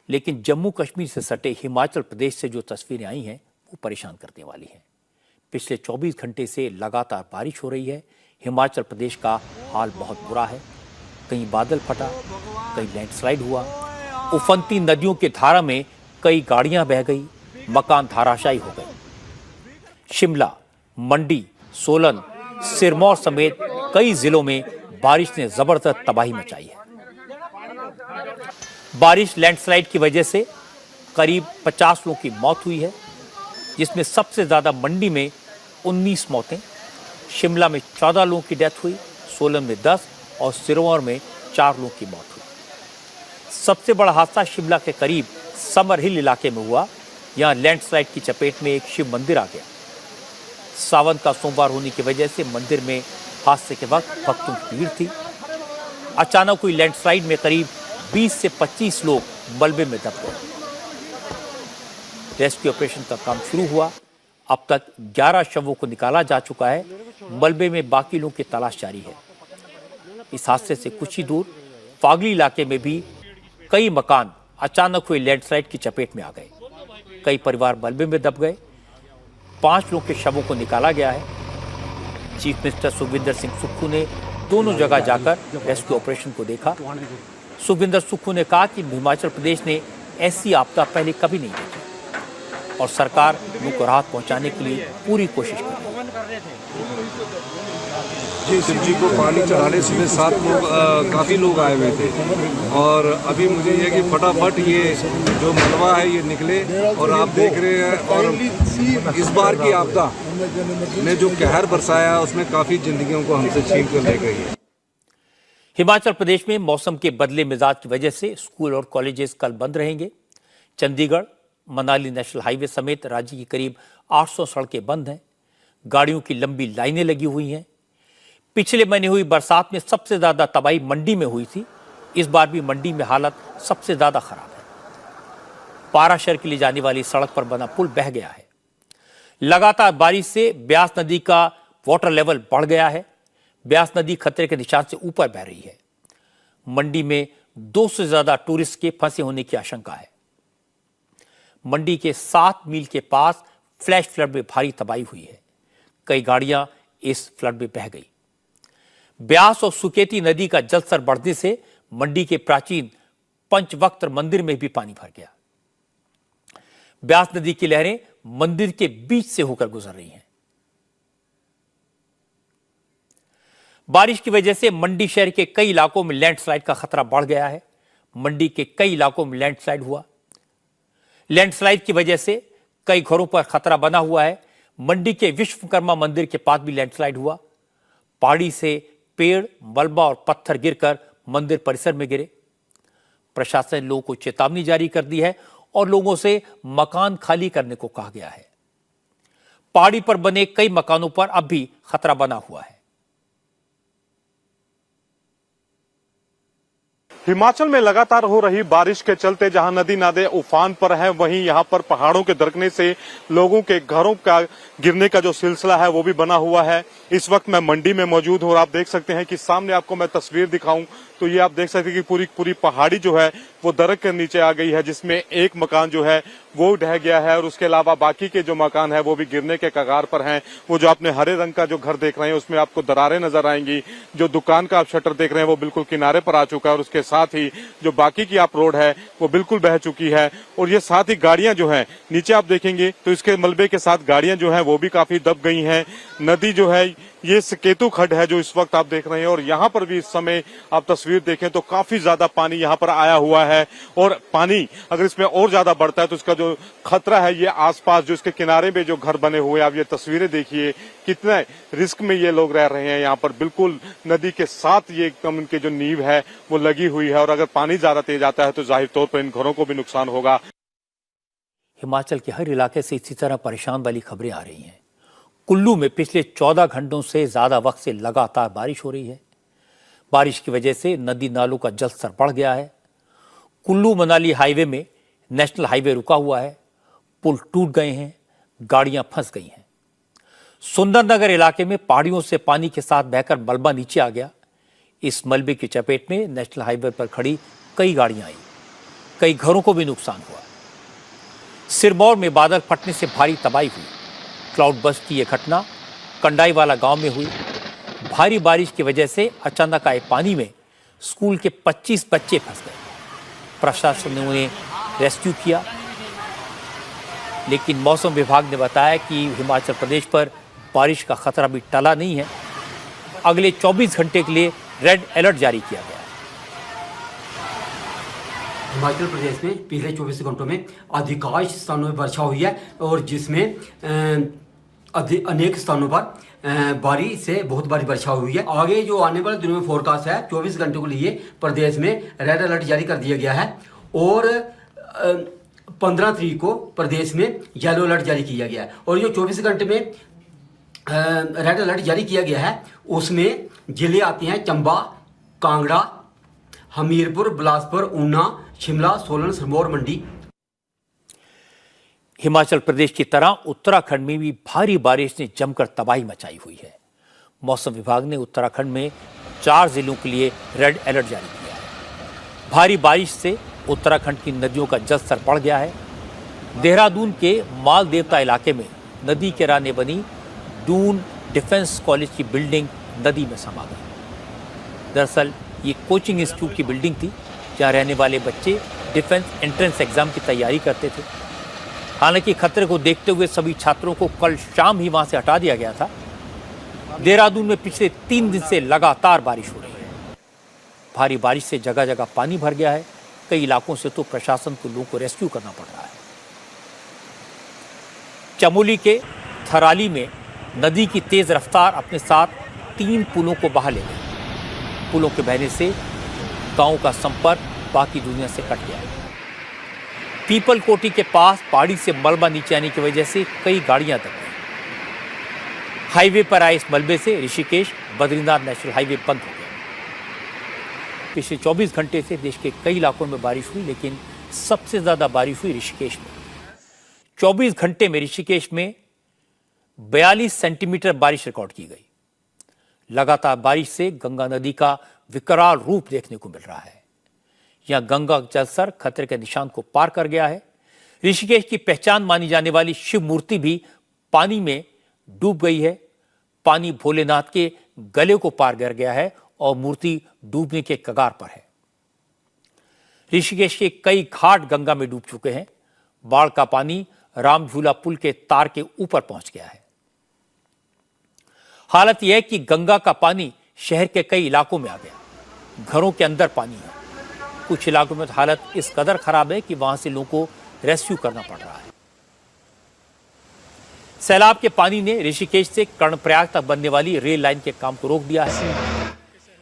लेकिन जम्मू कश्मीर से सटे हिमाचल प्रदेश से जो तस्वीरें आई हैं वो परेशान करने वाली हैं। पिछले 24 घंटे से लगातार बारिश हो रही है। हिमाचल प्रदेश का हाल बहुत बुरा है। कहीं बादल फटा, कहीं लैंडस्लाइड हुआ, उफनती नदियों की धारा में कई गाड़ियां बह गई, मकान धाराशायी हो गए। शिमला, मंडी, सोलन, सिरमौर समेत कई जिलों में बारिश ने जबरदस्त तबाही मचाई है। बारिश लैंडस्लाइड की वजह से करीब 50 लोगों की मौत हुई है, जिसमें सबसे ज्यादा मंडी में 19 मौतें, शिमला में 14 लोगों की डेथ हुई, सोलन में 10 और सिरमौर में 4 लोगों की मौत हुई। सबसे बड़ा हादसा शिमला के करीब समर हिल इलाके में हुआ। यहां लैंडस्लाइड की चपेट में एक शिव मंदिर आ गया। सावन का सोमवार होने की वजह से मंदिर में हादसे के वक्त भक्तों की भीड़ थी। अचानक हुई लैंडस्लाइड में करीब 20 से 25 लोग मलबे में दब गए। रेस्क्यू ऑपरेशन का काम शुरू हुआ। अब तक 11 शवों को निकाला जा चुका है। मलबे में बाकी लोगों की तलाश जारी है। इस हादसे से कुछ ही दूर फागली इलाके में भी कई मकान अचानक हुए लैंडस्लाइड की चपेट में आ गए। कई परिवार मलबे में दब गए। 5 लोगों के शवों को निकाला गया है। चीफ मिनिस्टर सुखविंदर सिंह सुक्खू ने दोनों जगह जाकर रेस्क्यू ऑपरेशन को देखा। सुखविंदर सुक्खू ने कहा कि हिमाचल प्रदेश ने ऐसी आपदा पहले कभी नहीं देखी और सरकार लोगों को राहत पहुंचाने के लिए पूरी कोशिश कर रही है। जी, शिव जी को पानी चढ़ाने सुबह 7 लोग काफ़ी लोग आए हुए थे और अभी मुझे ये कि फटाफट ये जो मलबा है ये निकले और आप देख रहे हैं। और इस बार की आपदा ने जो कहर बरसाया है उसमें काफ़ी जिंदगियों को हमसे छीन कर ले गई है। हिमाचल प्रदेश में मौसम के बदले मिजाज की वजह से स्कूल और कॉलेजेस कल बंद रहेंगे। चंडीगढ़ मनाली नेशनल हाईवे समेत राज्य की करीब 800 सड़कें बंद हैं। गाड़ियों की लंबी लाइनें लगी हुई हैं। पिछले महीने हुई बरसात में सबसे ज्यादा तबाही मंडी में हुई थी। इस बार भी मंडी में हालत सबसे ज्यादा खराब है। पारा शहर के लिए जाने वाली सड़क पर बना पुल बह गया है। लगातार बारिश से ब्यास नदी का वाटर लेवल बढ़ गया है। ब्यास नदी खतरे के निशान से ऊपर बह रही है। मंडी में 200 से ज्यादा टूरिस्ट के फंसे होने की आशंका है। मंडी के 7 मील के पास फ्लैश फ्लड में भारी तबाही हुई है। कई गाड़ियां इस फ्लड में बह गई। ब्यास और सुकेती नदी का जलस्तर बढ़ने से मंडी के प्राचीन पंचवक्त्र मंदिर में भी पानी भर गया। ब्यास नदी की लहरें मंदिर के बीच से होकर गुजर रही हैं। बारिश की वजह से मंडी शहर के कई इलाकों में लैंडस्लाइड का खतरा बढ़ गया है। मंडी के कई इलाकों में लैंडस्लाइड हुआ। लैंडस्लाइड की वजह से कई घरों पर खतरा बना हुआ है। मंडी के विश्वकर्मा मंदिर के पास भी लैंडस्लाइड हुआ। पहाड़ी से पेड़, मलबा और पत्थर गिरकर मंदिर परिसर में गिरे। प्रशासन ने लोगों को चेतावनी जारी कर दी है और लोगों से मकान खाली करने को कहा गया है। पहाड़ी पर बने कई मकानों पर अब भी खतरा बना हुआ है। हिमाचल में लगातार हो रही बारिश के चलते जहां नदी नाले उफान पर हैं, वहीं यहां पर पहाड़ों के दरकने से लोगों के घरों का गिरने का जो सिलसिला है वो भी बना हुआ है। इस वक्त मैं मंडी में मौजूद हूं और आप देख सकते हैं कि सामने आपको मैं तस्वीर दिखाऊं तो ये आप देख सकते हैं कि पूरी पहाड़ी जो है वो दरक के नीचे आ गई है, जिसमें एक मकान जो है वो ढह गया है और उसके अलावा बाकी के जो मकान है वो भी गिरने के कगार पर हैं। वो जो आपने हरे रंग का जो घर देख रहे हैं उसमें आपको दरारें नजर आएंगी। जो दुकान का आप शटर देख रहे हैं वो बिल्कुल किनारे पर आ चुका है और उसके साथ ही जो बाकी की आप रोड है वो बिल्कुल बह चुकी है। और ये साथ ही गाड़ियां जो है नीचे आप देखेंगे तो इसके मलबे के साथ गाड़ियां जो है वो भी काफी दब गई हैं। नदी जो है ये सकेतु खड्ड है जो इस वक्त आप देख रहे हैं और यहाँ पर भी इस समय आप तस्वीर देखें तो काफी ज्यादा पानी यहाँ पर आया हुआ है। और पानी अगर इसमें और ज्यादा बढ़ता है तो इसका जो खतरा है ये आसपास जो इसके किनारे में जो घर बने हुए हैं, आप ये तस्वीरें देखिए कितने रिस्क में ये लोग रह रहे हैं। यहाँ पर बिल्कुल नदी के साथ ये एकदम इनकी जो नींव है वो लगी हुई है और अगर पानी ज्यादा तेज आता है तो जाहिर तौर पर इन घरों को भी नुकसान होगा। हिमाचल के हर इलाके से इसी तरह परेशान वाली खबरें आ रही हैं। कुल्लू में पिछले 14 घंटों से ज्यादा वक्त से लगातार बारिश हो रही है। बारिश की वजह से नदी नालों का जलस्तर बढ़ गया है। कुल्लू मनाली हाईवे में नेशनल हाईवे रुका हुआ है। पुल टूट गए हैं, गाड़ियां फंस गई हैं। सुंदरनगर इलाके में पहाड़ियों से पानी के साथ बहकर मलबा नीचे आ गया। इस मलबे की चपेट में नेशनल हाईवे पर खड़ी कई गाड़ियां आई। कई घरों को भी नुकसान हुआ। सिरमौर में बादल फटने से भारी तबाही हुई। क्लाउड बस्ट की यह घटना कंडाईवाला गांव में हुई। भारी बारिश की वजह से अचानक आए पानी में स्कूल के 25 बच्चे फंस गए। प्रशासन ने उन्हें रेस्क्यू किया, लेकिन मौसम विभाग ने बताया कि हिमाचल प्रदेश पर बारिश का खतरा भी टला नहीं है। अगले 24 घंटे के लिए रेड अलर्ट जारी किया गया है। हिमाचल प्रदेश में पिछले 24 घंटों में अधिकांश स्थानों में वर्षा हुई है और जिसमें अनेक स्थानों पर बारिश से बहुत भारी वर्षा हुई है। आगे जो आने वाले दिनों में फोरकास्ट है 24 घंटों के लिए प्रदेश में रेड अलर्ट जारी कर दिया गया है और 15 तारीख को प्रदेश में येलो अलर्ट जारी किया गया है। और जो 24 घंटे में रेड अलर्ट जारी किया गया है उसमें जिले आते हैं चंबा, कांगड़ा, हमीरपुर, बिलासपुर, ऊना, शिमला, सोलन, सिरमौर, मंडी। हिमाचल प्रदेश की तरह उत्तराखंड में भी भारी बारिश ने जमकर तबाही मचाई हुई है। मौसम विभाग ने उत्तराखंड में 4 जिलों के लिए रेड अलर्ट जारी किया है। भारी बारिश से उत्तराखंड की नदियों का जलस्तर बढ़ गया है। देहरादून के माल देवता इलाके में नदी के किनारे बनी दून डिफेंस कॉलेज की बिल्डिंग नदी में समा गई। दरअसल ये कोचिंग इंस्टीट्यूट की बिल्डिंग थी जहाँ रहने वाले बच्चे डिफेंस एंट्रेंस एग्जाम की तैयारी करते थे। हालांकि खतरे को देखते हुए सभी छात्रों को कल शाम ही वहां से हटा दिया गया था। देहरादून में पिछले 3 दिन से लगातार बारिश हो रही है। भारी बारिश से जगह जगह पानी भर गया है। कई इलाकों से तो प्रशासन को लोगों को रेस्क्यू करना पड़ रहा है। चमोली के थराली में नदी की तेज रफ्तार अपने साथ 3 पुलों को बहा ले गई। पुलों के बहने से गांव का संपर्क बाकी दुनिया से कट गया है। पीपल कोटी के पास पहाड़ी से मलबा नीचे आने की वजह से कई गाड़ियां दब गई। हाईवे पर आए इस मलबे से ऋषिकेश बद्रीनाथ नेशनल हाईवे बंद हो गया। पिछले 24 घंटे से देश के कई इलाकों में बारिश हुई, लेकिन सबसे ज्यादा बारिश हुई ऋषिकेश में। 24 घंटे में ऋषिकेश में 42 सेंटीमीटर बारिश रिकॉर्ड की गई। लगातार बारिश से गंगा नदी का विकराल रूप देखने को मिल रहा है। यहां गंगा जलस्तर खतरे के निशान को पार कर गया है। ऋषिकेश की पहचान मानी जाने वाली शिव मूर्ति भी पानी में डूब गई है। पानी भोलेनाथ के गले को पार कर गया है और मूर्ति डूबने के कगार पर है। ऋषिकेश के कई घाट गंगा में डूब चुके हैं। बाढ़ का पानी रामझूला पुल के तार के ऊपर पहुंच गया है। हालत यह है कि गंगा का पानी शहर के कई इलाकों में आ गया। घरों के अंदर पानी है। कुछ इलाकों में तो हालत इस कदर खराब है कि वहां से लोगों को रेस्क्यू करना पड़ रहा है। सैलाब के पानी ने ऋषिकेश से कर्णप्रयाग तक बनने वाली रेल लाइन के काम को रोक दिया है।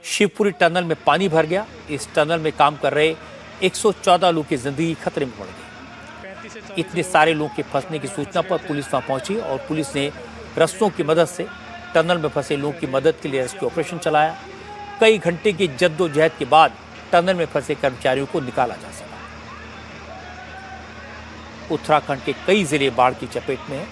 शिवपुरी टनल में पानी भर गया। इस टनल में काम कर रहे 114 लोगों की जिंदगी खतरे में पड़ गई। इतने सारे लोगों के फंसने की सूचना पर पुलिस वहां पहुंची और पुलिस ने रस्सों की मदद से टनल में फंसे लोगों की मदद के लिए रेस्क्यू ऑपरेशन चलाया। कई घंटे की जद्दोजहद के बाद टनल में फंसे कर्मचारियों को निकाला जा सका। उत्तराखंड के कई जिले बाढ़ की चपेट में हैं।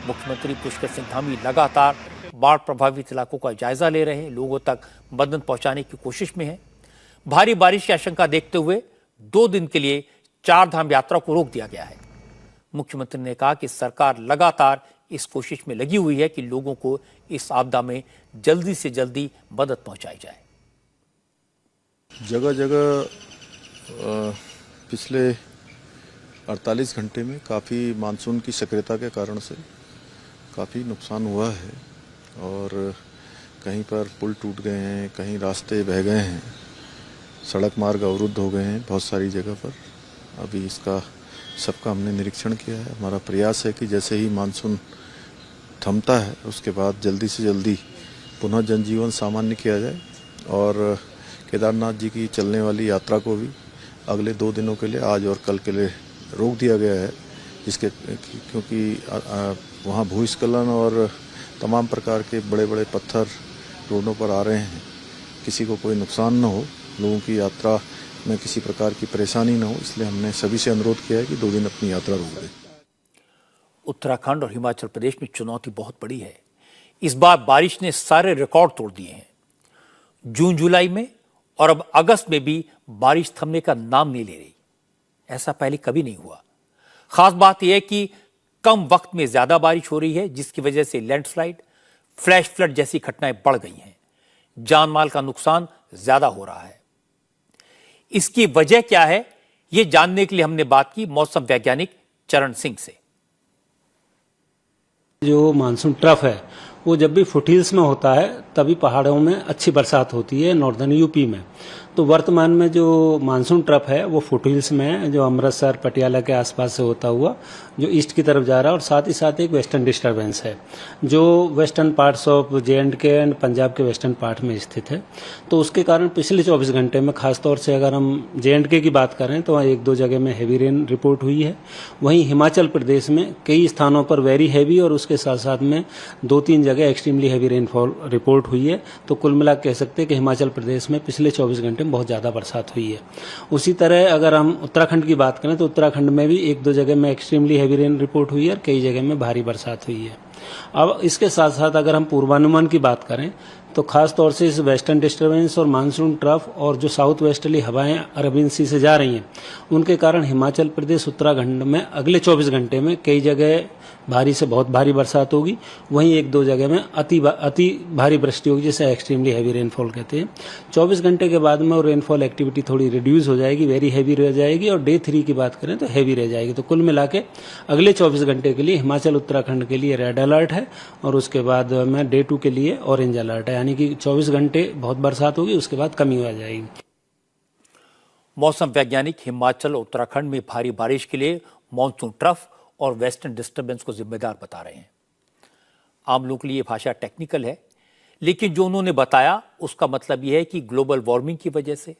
मुख्यमंत्री पुष्कर सिंह धामी लगातार बाढ़ प्रभावित इलाकों का जायजा ले रहे हैं। लोगों तक मदद पहुंचाने की कोशिश में है। भारी बारिश की आशंका देखते हुए 2 दिन के लिए 4 धाम यात्रा को रोक दिया गया है। मुख्यमंत्री ने कहा कि सरकार लगातार इस कोशिश में लगी हुई है कि लोगों को इस आपदा में जल्दी से जल्दी मदद पहुंचाई जाए। जगह जगह पिछले 48 घंटे में काफ़ी मानसून की सक्रियता के कारण से काफ़ी नुकसान हुआ है और कहीं पर पुल टूट गए हैं, कहीं रास्ते बह गए हैं, सड़क मार्ग अवरुद्ध हो गए हैं बहुत सारी जगह पर। अभी इसका सबका हमने निरीक्षण किया है। हमारा प्रयास है कि जैसे ही मानसून थमता है उसके बाद जल्दी से जल्दी पुनः जनजीवन सामान्य किया जाए और केदारनाथ जी की चलने वाली यात्रा को भी अगले 2 दिनों के लिए आज और कल के लिए रोक दिया गया है, जिसके क्योंकि वहाँ भूस्खलन और तमाम प्रकार के बड़े बड़े पत्थर रोडों पर आ रहे हैं। किसी को कोई नुकसान न हो, लोगों की यात्रा में किसी प्रकार की परेशानी न हो, इसलिए हमने सभी से अनुरोध किया है कि 2 दिन अपनी यात्रा रोक दें। उत्तराखंड और हिमाचल प्रदेश में चुनौती बहुत बड़ी है। इस बार बारिश ने सारे रिकॉर्ड तोड़ दिए हैं। जून जुलाई में और अब अगस्त में भी बारिश थमने का नाम नहीं ले रही। ऐसा पहले कभी नहीं हुआ। खास बात यह है कि कम वक्त में ज्यादा बारिश हो रही है, जिसकी वजह से लैंडस्लाइड, फ्लैश फ्लड जैसी घटनाएं बढ़ गई हैं। जान माल का नुकसान ज्यादा हो रहा है। इसकी वजह क्या है, यह जानने के लिए हमने बात की मौसम वैज्ञानिक चरण सिंह से। जो मानसून ट्रफ है वो जब भी फुटहिल्स में होता है तभी पहाड़ों में अच्छी बरसात होती है, नॉर्दर्न यूपी में। तो वर्तमान में जो मानसून ट्रफ है वो फुटहिल्स में है, जो अमृतसर पटियाला के आसपास से होता हुआ जो ईस्ट की तरफ जा रहा है, और साथ ही साथ एक वेस्टर्न डिस्टर्बेंस है जो western parts of J&K and Punjab के वेस्टर्न पार्ट में स्थित है। तो उसके कारण पिछले 24 घंटे में खासतौर से अगर हम J&K की बात करें तो वहाँ 1-2 जगह में हैवी रेन रिपोर्ट हुई है। वहीं हिमाचल प्रदेश में कई स्थानों पर वेरी हैवी और उसके साथ साथ में 2-3 जगह एक्सट्रीमली हैवी रेनफॉल रिपोर्ट हुई है। तो कुल मिला कह सकते हैं कि हिमाचल प्रदेश में पिछले 24 घंटे में बहुत ज़्यादा बरसात हुई है। उसी तरह अगर हम उत्तराखंड की बात करें तो उत्तराखंड में भी 1-2 जगह में एक्सट्रीमली हैवी रेन रिपोर्ट हुई है और कई जगह में भारी बरसात हुई है। अब इसके साथ साथ अगर हम पूर्वानुमान की बात करें तो खास तौर से इस वेस्टर्न डिस्टर्बेंस और मानसून ट्रफ और जो साउथ वेस्टर्ली हवाएं अरबियन सी से जा रही हैं उनके कारण हिमाचल प्रदेश उत्तराखंड में अगले 24 घंटे में कई जगह भारी से बहुत भारी बरसात होगी। वहीं 1-2 जगह में अति भारी वृष्टि होगी, जिसे एक्सट्रीमली हैवी रेनफॉल कहते हैं। 24 घंटे के बाद में और रेनफॉल एक्टिविटी थोड़ी रिड्यूस हो जाएगी, वेरी हैवी रह जाएगी, और डे 3 की बात करें तो हैवी रह जाएगी। तो कुल मिला के अगले 24 घंटे के लिए हिमाचल उत्तराखंड के लिए रेड अलर्ट है और उसके बाद में डे 2 के लिए ऑरेंज अलर्ट है, यानी कि 24 घंटे बहुत बरसात होगी, उसके बाद कमी हो जाएगी। मौसम वैज्ञानिक हिमाचल और उत्तराखंड में भारी बारिश के लिए मानसून ट्रफ और वेस्टर्न डिस्टर्बेंस को जिम्मेदार बता रहे हैं। आम लोगों के लिए भाषा टेक्निकल है, लेकिन जो उन्होंने बताया उसका मतलब यह है कि ग्लोबल वार्मिंग की वजह से,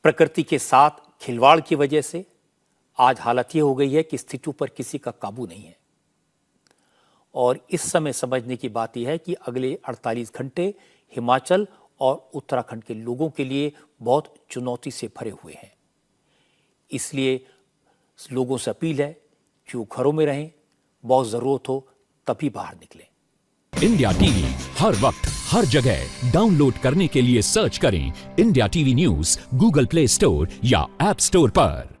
प्रकृति के साथ खिलवाड़ की वजह से आज हालत यह हो गई है कि स्थितियों पर किसी का काबू नहीं है। और इस समय समझने की बात यह है कि अगले 48 घंटे हिमाचल और उत्तराखंड के लोगों के लिए बहुत चुनौती से भरे हुए हैं। इसलिए लोगों से अपील है कि वो घरों में रहें, बहुत जरूरत हो तभी बाहर निकलें। इंडिया टीवी हर वक्त हर जगह डाउनलोड करने के लिए सर्च करें India TV news Google play store या ऐप स्टोर पर।